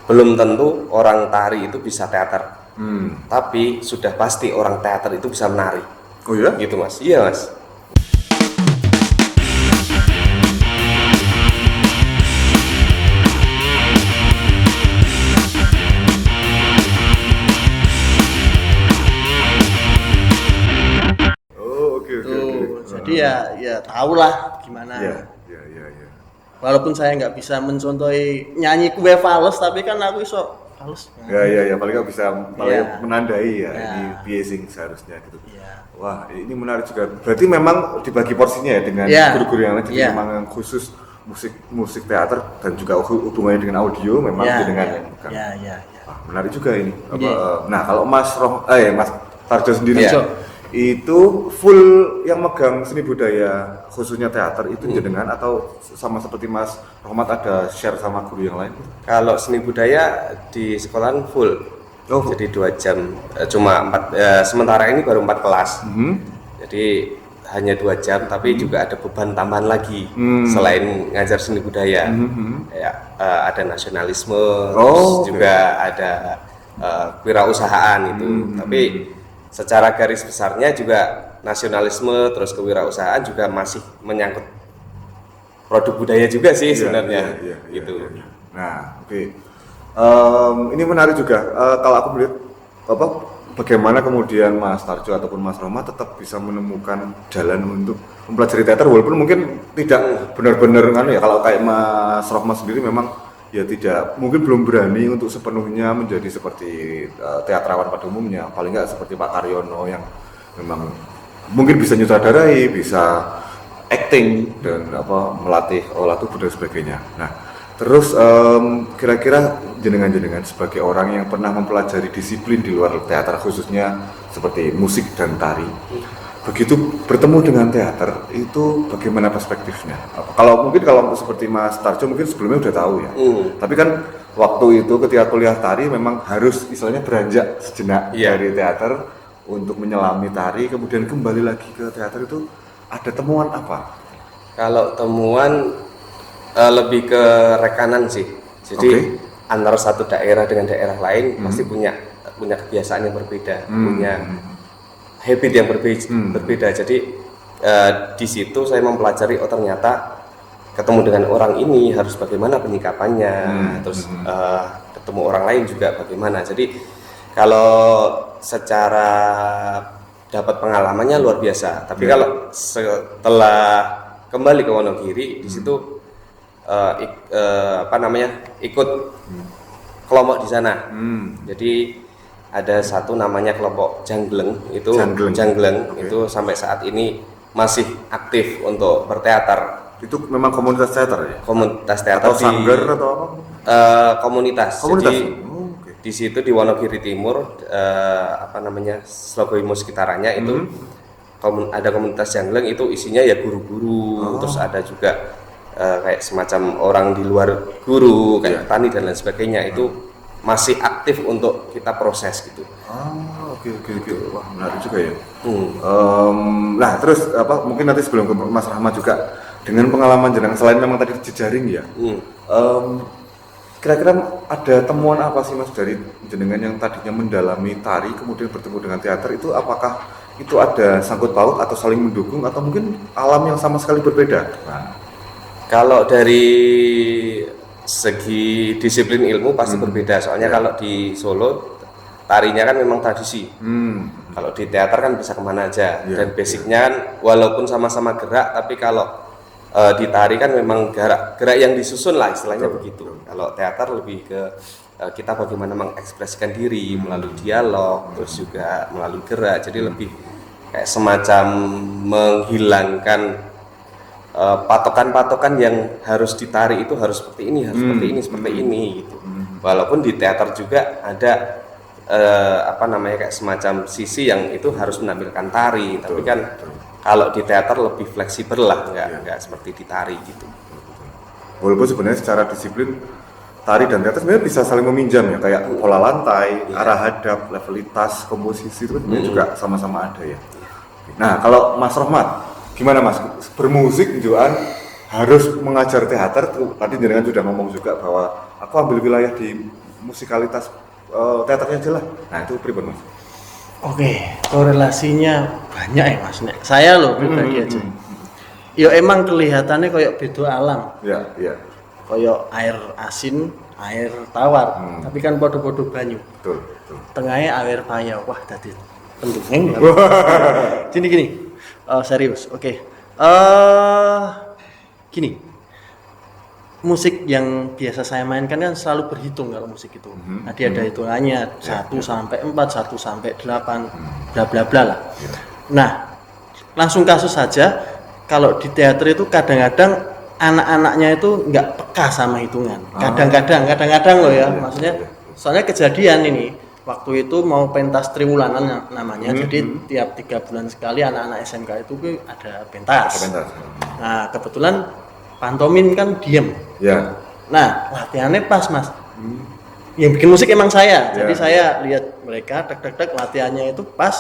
belum tentu orang tari itu bisa teater. Tapi sudah pasti orang teater itu bisa menari. Oh ya? Gitu Mas. Iya Mas. Oh, oke. Jadi ya tahulah gimana. Iya. Walaupun saya nggak bisa mencontohi nyanyi kue fals, tapi kan aku iso fals. Ya, paling nggak bisa Iya. menandai ya, Iya. ini biasing seharusnya gitu. Iya. Wah, ini menarik juga. Berarti memang dibagi porsinya ya dengan Iya. guru-guru yang lain. Jadi Iya. memang yang khusus musik teater dan juga hubungannya dengan audio memang dengan yang bukan. Iya. Wah, menarik juga ini. Iya. Nah, kalau Mas Tarjo sendiri Iya. itu full yang megang seni budaya khususnya teater itu jenengan atau sama seperti Mas Rohmat ada share sama guru yang lain? Kalau seni budaya di sekolahan full. Oh, full. Jadi 2 jam, cuma 4, sementara ini baru 4 kelas. Jadi hanya 2 jam, tapi juga ada beban tambahan lagi selain ngajar seni budaya. Kayak ada nasionalisme, terus juga ada kewirausahaan itu. Tapi secara garis besarnya juga nasionalisme terus kewirausahaan juga masih menyangkut produk budaya juga sih sebenarnya. Gitu. Nah, oke. Ini menarik juga. Kalau aku melihat bagaimana kemudian Mas Tarjo ataupun Mas Roma tetap bisa menemukan jalan untuk mempelajari teater walaupun mungkin tidak benar-benar ya, kalau kayak Mas Roma sendiri memang ya tidak, mungkin belum berani untuk sepenuhnya menjadi seperti teatrawan pada umumnya, paling nggak seperti Pak Karyono yang memang mungkin bisa nyutradarai, bisa acting dan melatih olah tubuh dan sebagainya. Nah, terus kira-kira jenengan sebagai orang yang pernah mempelajari disiplin di luar teater khususnya seperti musik dan tari, begitu bertemu dengan teater itu bagaimana perspektifnya? Kalau seperti Mas Tarjo mungkin sebelumnya udah tahu ya. Tapi kan waktu itu ketika kuliah tari memang harus istilahnya beranjak sejenak dari teater untuk menyelami tari, kemudian kembali lagi ke teater. Itu ada temuan apa? Kalau temuan lebih ke rekanan sih. Jadi antara satu daerah dengan daerah lain pasti punya kebiasaan yang berbeda, punya habit yang berbeda. Jadi di situ saya mempelajari ternyata ketemu dengan orang ini harus bagaimana penyikapannya, terus ketemu orang lain juga bagaimana. Jadi kalau secara dapat pengalamannya luar biasa. Tapi kalau setelah kembali ke Wonogiri di situ ikut kelompok di sana. Jadi ada satu namanya kelompok Jangleng itu itu sampai saat ini masih aktif untuk berteater. Itu memang komunitas teater ya? Komunitas teater atau sanggar atau apa? Komunitas. Jadi di situ di Wonogiri Timur Slogoimo sekitarannya itu ada komunitas Jangleng, itu isinya ya guru-guru, terus ada juga kayak semacam orang di luar guru kayak petani dan lain sebagainya, itu masih aktif untuk kita proses gitu. Oke. Wah, menarik juga ya. Nah, terus mungkin nanti sebelum ke Mas Rahmat juga dengan pengalaman jenengan selain memang tadi jejaring ya. Kira-kira ada temuan apa sih Mas dari jenengan yang tadinya mendalami tari kemudian bertemu dengan teater, itu apakah itu ada sangkut paut atau saling mendukung atau mungkin alam yang sama sekali berbeda? Kalau dari segi disiplin ilmu pasti berbeda, soalnya kalau di Solo tarinya kan memang tradisi. Kalau di teater kan bisa kemana aja, dan basicnya kan walaupun sama-sama gerak, tapi kalau di tari kan memang gerak yang disusun lah istilahnya begitu. Kalau teater lebih ke kita bagaimana mengekspresikan diri melalui dialog, terus juga melalui gerak, jadi lebih kayak semacam menghilangkan patokan-patokan yang harus ditari itu harus seperti ini, harus seperti ini gitu. Walaupun di teater juga ada kayak semacam sisi yang itu harus menampilkan tari, tapi kan kalau di teater lebih fleksibel lah, nggak seperti di tari gitu. Walaupun sebenarnya secara disiplin tari dan teater sebenarnya bisa saling meminjam ya, kayak pola lantai, arah hadap, levelitas, komposisi itu sebenarnya juga sama-sama ada ya. Nah, kalau Mas Rohmat, gimana Mas? Bermusik Joan harus mengajar teater tuh. Tadi jenengan sudah ngomong juga bahwa aku ambil wilayah di musikalitas teaternya aja lah. Nah itu pribadi Mas. Oke, korelasinya banyak ya Mas. Nek saya loh pribadi aja. Ya emang kelihatannya kayak beda alam. Ya, iya. Kayak air asin, air tawar. Tapi kan podo-podo banyu. Betul, betul. Tengahnya air payau. Wah, tadi pendungeng. Gini. Serius. Oke. Gini. Musik yang biasa saya mainkan kan selalu berhitung kalau musik itu. Nanti ada hitungannya 1 sampai 4, 1 sampai 8, bla bla bla lah. Nah, langsung kasus saja kalau di teater itu kadang-kadang anak-anaknya itu nggak peka sama hitungan. Kadang-kadang loh ya, maksudnya soalnya kejadian ini waktu itu mau pentas triwulanan namanya. Jadi tiap 3 bulan sekali anak-anak SMK itu ada pentas. Nah, kebetulan pantomim kan diem. Ya. Nah, latihannya pas Mas. Yang bikin musik emang saya. Jadi saya lihat mereka tek latihannya itu pas.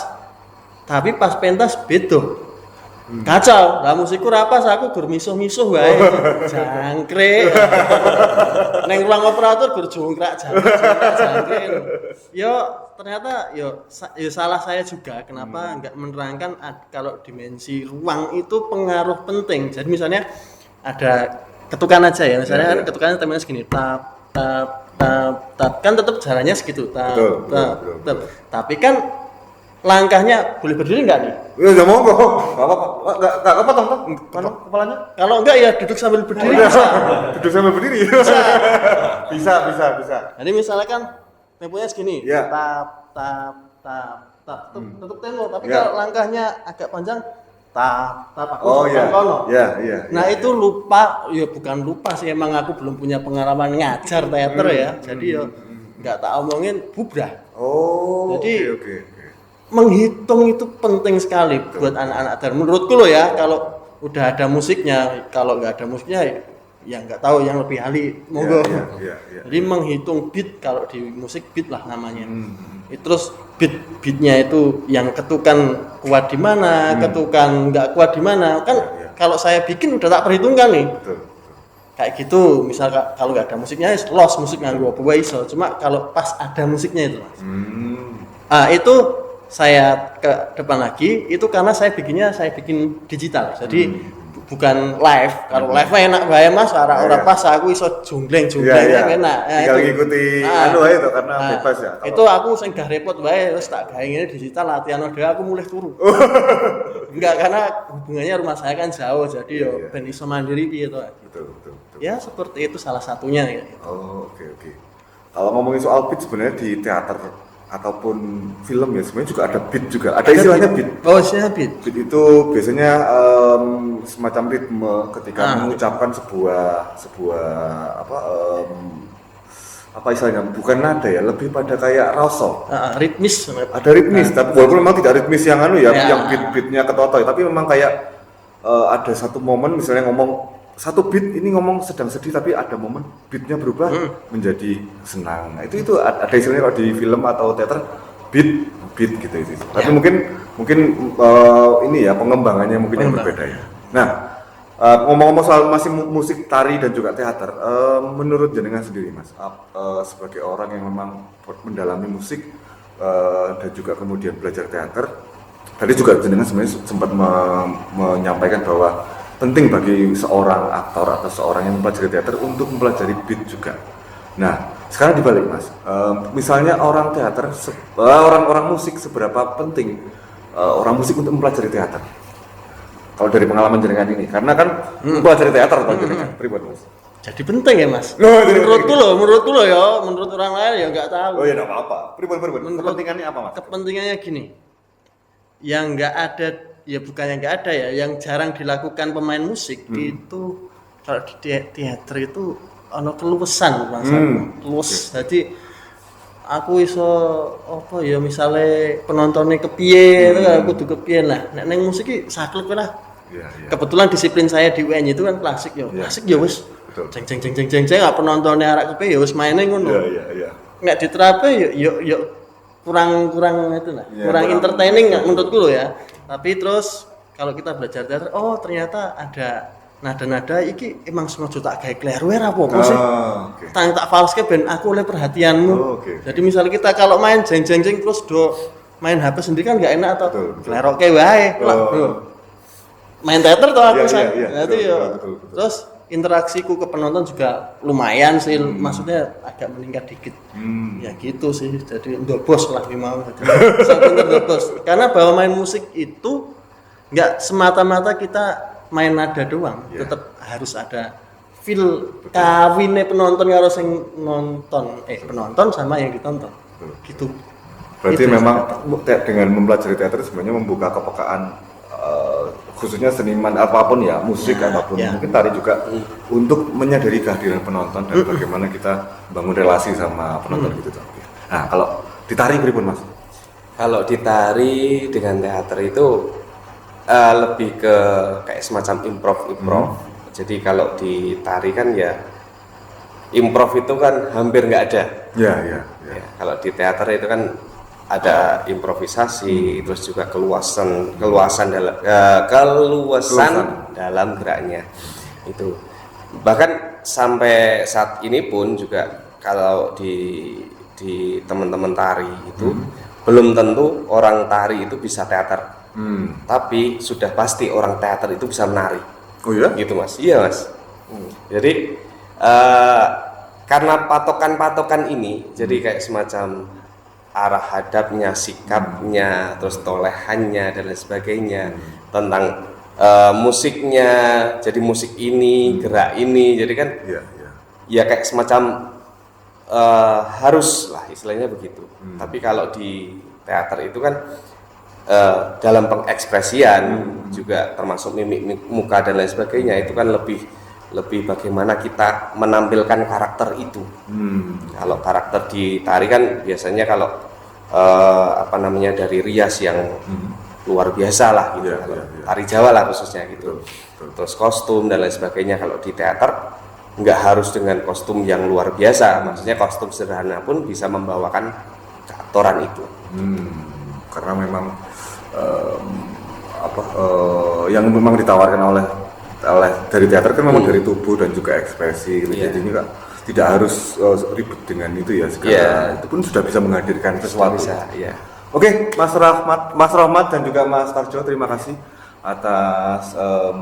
Tapi pas pentas beda. Kacau. Lah musikku rapas aku gur misuh-misuh wae. Jangkrik. Neng ruang operator gur jongkrak jangkrik. Yo ternyata yo salah saya juga kenapa enggak menerangkan kalau dimensi ruang itu pengaruh penting. Jadi misalnya ada ketukan aja ya, misalnya ketukannya temennya segini, tap kan tetap jalannya segitu, tap. Tapi kan langkahnya boleh berdiri nggak nih? Ya nggak mau kok, nggak apa toh, mana kepalanya? Kalau enggak ya duduk sambil berdiri bisa. Duduk sambil berdiri. Bisa. Jadi misalnya kan temponya segini, Ya. tap, tetap tempo. Tapi kalau langkahnya agak panjang, tap Oh iya. Nah itu bukan lupa sih, emang aku belum punya pengalaman ngajar teater ya. Jadi ya nggak tak omongin bubrah. Oh. Jadi Oke. menghitung itu penting sekali buat anak-anak teater. Menurutku loh ya, kalau udah ada musiknya, kalau nggak ada musiknya ya nggak tahu yang lebih ahli monggo. Iya. Jadi menghitung beat, kalau di musik beat lah namanya. Terus beatnya itu yang ketukan kuat di mana, ketukan nggak kuat di mana. Kan kalau saya bikin udah tak perhitungkan nih. Betul. Kayak gitu, misal kalau nggak ada musiknya, lost musik nganggo apa iso. Cuma kalau pas ada musiknya itu, Mas. Itu saya ke depan lagi, itu karena saya bikin digital. Jadi bukan live. Kalau live mah enak bae Mas, ora pas aku iso jongleng enak. Tinggal ngikuti ae itu karena bebas ya. Itu aku sing gak repot bae terus tak gawe ngene digital latihan ode aku mulai turu. Enggak, karena hubungannya rumah saya kan jauh, jadi yo ben iso mandiri piye to. Betul. Ya seperti itu salah satunya ya. Oh, oke. Kalau ngomongin soal beat sebenarnya di teater ataupun film ya sebenarnya juga ada beat juga. Ada istilahnya beat. Oh, istilahnya beat. Beat itu biasanya semacam ritme ketika mengucapkan sebuah apa istilahnya, bukan nada ya, lebih pada kayak rasa. Ritmis. Ada ritmis, tapi walaupun memang tidak ritmis yang yang beat-beatnya ketotoy, tapi memang kayak ada satu momen misalnya ngomong satu beat ini ngomong sedang sedih, tapi ada momen beatnya berubah menjadi senang. Nah, itu ada istilahnya kalau di film atau teater beat gitu itu. Tapi mungkin ini ya pengembangannya mungkin yang berbeda ya. Nah, ngomong-ngomong soal masih musik, tari dan juga teater, menurut jenengan sendiri Mas, sebagai orang yang memang mendalami musik dan juga kemudian belajar teater, tadi juga jenengan sebenarnya sempat menyampaikan bahwa penting bagi seorang aktor atau seorang yang mempelajari teater untuk mempelajari beat juga. Nah, sekarang dibalik Mas, misalnya orang teater, orang musik, seberapa penting orang musik untuk mempelajari teater? Kalau dari pengalaman jenengan ini, karena kan mempelajari teater atau jenengan pribadi Mas. Jadi penting ya Mas. Menurutku loh ya, menurut orang lain ya nggak tahu. Oh ya nggak apa-apa. Pribadi. Kepentingannya apa Mas? Kepentingannya gini, yang nggak ada, ya bukannya nggak ada ya, yang jarang dilakukan pemain musik itu kalau di teater itu ono keluasan Mas. Luwes. Jadi aku iso apa ya, misalnya penontonnya kepiye itu aku kudu kepiye lah. Nek neng musik iki saklek lah. Kebetulan disiplin saya di UN itu kan klasik ya. Klasik ya wis. Jeng nggak penontonnya arek kepiye ya wis maine ngono. Nek diterape yo kurang itu lah. Kurang entertaining menurutku loh ya. Tapi terus kalau kita belajar teater, oh ternyata ada nada-nada iki emang sengaja tak gawe kleru apa sih? Oke. Tak falske ben aku oleh perhatianmu. Oke. Jadi misalnya kita kalau main jeng terus main HP sendiri kan nggak enak atau Betul. kleroke wae. Main teater tuh aku Iya, iya, Berarti betul, ya. betul. Terus interaksiku ke penonton juga lumayan sih, maksudnya agak meningkat dikit. Ya gitu sih. Jadi ndobos lah memang. Sampai ndobos. Karena bahwa main musik itu nggak semata-mata kita main nada doang, tetap harus ada feel kawine penonton karo sing nonton, penonton sama yang ditonton. Gitu. Berarti Itu memang dengan mempelajari teater sebenarnya membuka kepekaan khususnya seniman apapun ya, musik apapun, mungkin tari juga untuk menyadari kehadiran penonton dan bagaimana kita bangun relasi sama penonton gitu. Nah, kalau ditari pripun Mas? Kalau ditari dengan teater itu lebih ke kayak semacam improv. Jadi kalau ditari kan ya improv itu kan hampir nggak ada. Ya. Ya, kalau di teater itu kan ada improvisasi, terus juga keluasan dalam geraknya itu. Bahkan sampai saat ini pun juga kalau di teman-teman tari itu belum tentu orang tari itu bisa teater. Tapi sudah pasti orang teater itu bisa menari. Oh ya? Gitu Mas. Iya Mas. Jadi karena patokan-patokan ini, jadi kayak semacam arah hadapnya, sikapnya, terus tolehannya dan lain sebagainya, tentang musiknya, jadi musik ini, gerak ini, jadi kan ya kayak semacam harus lah istilahnya begitu. Tapi kalau di teater itu kan dalam pengekspresian juga termasuk mimik muka dan lain sebagainya, itu kan lebih bagaimana kita menampilkan karakter itu. Kalau karakter di tari kan biasanya kalau dari rias yang luar biasa lah gitu. Tari Jawa lah khususnya gitu. Terus kostum dan lain sebagainya. Kalau di teater nggak harus dengan kostum yang luar biasa, maksudnya kostum sederhana pun bisa membawakan keaktoran itu. Karena memang yang memang ditawarkan oleh dari teater kan memang dari tubuh dan juga ekspresi gitu. Jadi ini kan tidak harus ribet dengan itu ya, segala itu pun sudah bisa menghadirkan sesuatu. Oke, Mas Rahmat dan juga Mas Tarjo, terima kasih atas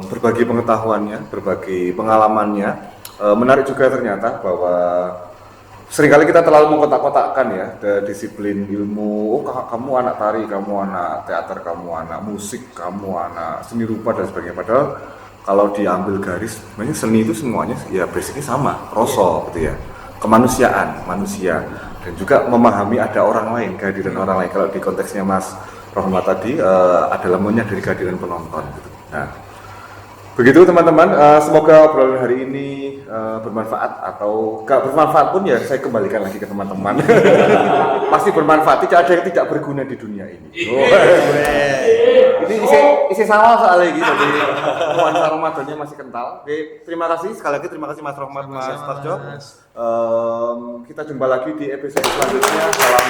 berbagi pengetahuannya, berbagi pengalamannya. Menarik juga ternyata bahwa seringkali kita terlalu mengkotak-kotakkan ya disiplin ilmu. Kamu anak tari, kamu anak teater, kamu anak musik, kamu anak seni rupa dan sebagainya. Padahal kalau diambil garis, sebenarnya seni itu semuanya ya basicnya sama, rasa gitu ya, kemanusiaan, manusia, dan juga memahami ada orang lain, kehadiran orang lain. Kalau di konteksnya Mas Rahmat tadi adalah menyadari kehadiran penonton gitu. Nah, begitu teman-teman, semoga obrolan hari ini bermanfaat, atau gak bermanfaat pun ya saya kembalikan lagi ke teman-teman. Pasti bermanfaat, tidak ada yang tidak berguna di dunia ini. Ini isi sawah soalnya gitu, jadi nuansa Ramadannya masih kental. Oke, terima kasih sekali lagi, terima kasih Mas Rahmat, Mas Tarjo. Kita jumpa lagi di episode selanjutnya. Salam.